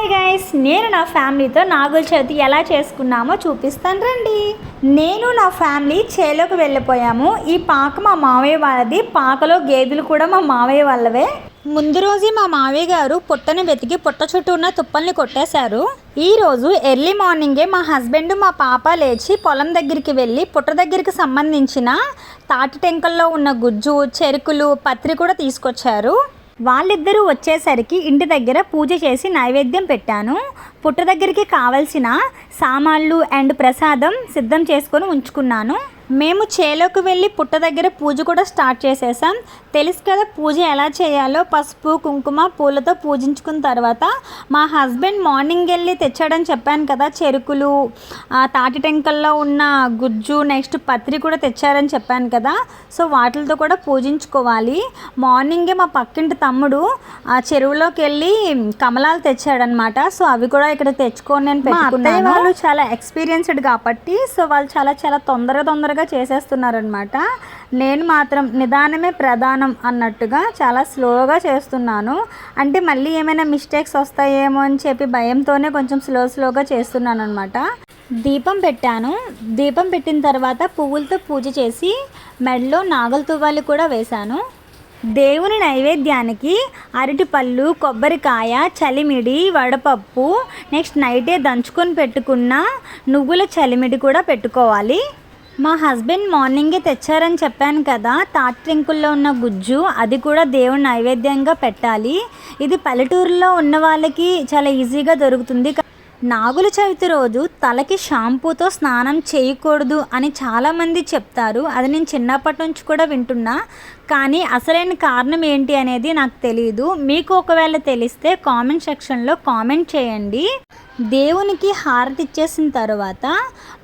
Hi guys, నేను నా ఫ్యామిలీతో నాగుల చవితి ఎలా చేసుకున్నామో చూపిస్తాను రండి. నేను నా ఫ్యామిలీ చేలోకి వెళ్ళిపోయాము. ఈ పాక మా మావయ్య వాళ్ళది. పాకలో గేదెలు కూడా మా మావయ్య వాళ్ళవే. ముందు రోజు మా మావయ్య గారు పుట్టని వెతికి పుట్ట చుట్టూ ఉన్న తుప్పల్ని కొట్టేశారు. ఈ రోజు ఎర్లీ మార్నింగే మా హస్బెండ్ మా పాప లేచి పొలం దగ్గరికి వెళ్ళి పుట్ట దగ్గరికి సంబంధించిన తాటి టెంకల్లో ఉన్న గుజ్జు, చెరుకులు, పత్రి కూడా తీసుకొచ్చారు. వాళ్ళిద్దరూ వచ్చేసరికి ఇంటి దగ్గర పూజ చేసి నైవేద్యం పెట్టాను. పుట్ట దగ్గరికి కావలసిన సామాన్లు అండ్ ప్రసాదం సిద్ధం చేసుకొని ఉంచుకున్నాను. మేము చేలోకి వెళ్ళి పుట్ట దగ్గర పూజ కూడా స్టార్ట్ చేసేసాం. తెలుసు కదా పూజ ఎలా చేయాలో. పసుపు, కుంకుమ, పూలతో పూజించుకున్న తర్వాత మా హస్బెండ్ మార్నింగ్ వెళ్ళి తెచ్చాడని చెప్పాను కదా, చెరుకులు, తాటి టెంకల్లో ఉన్న గుజ్జు, నెక్స్ట్ పత్రి కూడా తెచ్చారని చెప్పాను కదా. సో వాటితో కూడా పూజించుకోవాలి. మార్నింగే మా పక్కింటి తమ్ముడు ఆ చెరువులోకి వెళ్ళి కమలాలు తెచ్చాడనమాట. సో అవి కూడా ఇక్కడ తెచ్చుకొని నేను పెట్టుకున్నాను. వాళ్ళు చాలా ఎక్స్పీరియన్స్డ్ కాబట్టి సో వాళ్ళు చాలా తొందరగా చేసేస్తున్నారనమాట. నేను మాత్రం నిదానమే ప్రధానం అన్నట్టుగా చాలా స్లోగా చేస్తున్నాను. అంటే మళ్ళీ ఏమైనా మిస్టేక్స్ వస్తాయేమో అని చెప్పి భయంతోనే కొంచెం స్లోగా చేస్తున్నాను అనమాట. దీపం పెట్టాను. దీపం పెట్టిన తర్వాత పువ్వులతో పూజ చేసి మెడలో నాగల తువ్వాలు కూడా వేశాను. దేవుని నైవేద్యానికి అరటిపళ్ళు, కొబ్బరికాయ, చలిమిడి, వడపప్పు, నెక్స్ట్ నైటే దంచుకొని పెట్టుకున్న నువ్వుల చలిమిడి కూడా పెట్టుకోవాలి. మా హస్బెండ్ మార్నింగే తెచ్చారని చెప్పాను కదా, తాటి టెంకుల్లో ఉన్న గుజ్జు, అది కూడా దేవుని నైవేద్యంగా పెట్టాలి. ఇది పల్లెటూరులో ఉన్న వాళ్ళకి చాలా ఈజీగా దొరుకుతుంది. నాగుల చవితి రోజు తలకి షాంపూతో స్నానం చేయకూడదు అని చాలామంది చెప్తారు. అది నేను చిన్నప్పటి నుంచి కూడా వింటున్నా. కానీ అసలైన కారణం ఏంటి అనేది నాకు తెలియదు. మీకు ఒకవేళ తెలిస్తే కామెంట్ సెక్షన్లో కామెంట్ చేయండి. దేవునికి హారతి ఇచ్చేసిన తర్వాత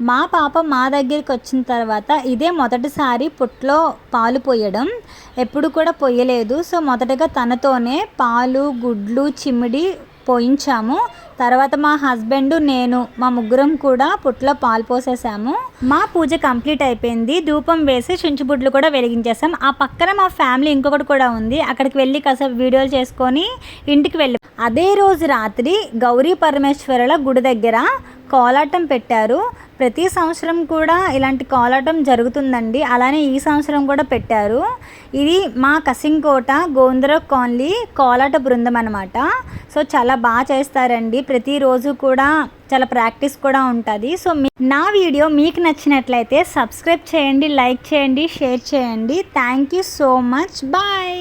మా పాప మా దగ్గరికి వచ్చిన తర్వాత ఇదే మొదటిసారి పుట్లో పాలు పోయడం. ఎప్పుడు కూడా పొయ్యలేదు. సో మొదటగా తనతోనే పాలు, గుడ్లు, చిమ్మిడి పోయించాము. తర్వాత మా హస్బెండ్, నేను, మా ముగ్గురం కూడా పుట్లో పాలు పోసేసాము. మా పూజ కంప్లీట్ అయిపోయింది. ధూపం వేసి చుంచుబుడ్లు కూడా వెలిగించేసాం. ఆ పక్కన మా ఫ్యామిలీ ఇంకొకటి కూడా ఉంది. అక్కడికి వెళ్ళి కాసేపు వీడియోలు చేసుకొని ఇంటికి వెళ్ళి అదే రోజు రాత్రి గౌరీ పరమేశ్వరుల గుడి దగ్గర కోలాటం పెట్టారు. ప్రతి సంవత్సరం కూడా ఇలాంటి కోలాటం జరుగుతుందండి. అలానే ఈ సంవత్సరం కూడా పెట్టారు. ఇది మా కసింకోట గోందర కాలనీ కోలాట బృందం అనమాట. సో చాలా బాగా చేస్తారండి. ప్రతిరోజు కూడా చాలా ప్రాక్టీస్ కూడా ఉంటుంది. సో నా వీడియో మీకు నచ్చినట్లయితే సబ్స్క్రైబ్ చేయండి, లైక్ చేయండి, షేర్ చేయండి. Thank you so much. Bye.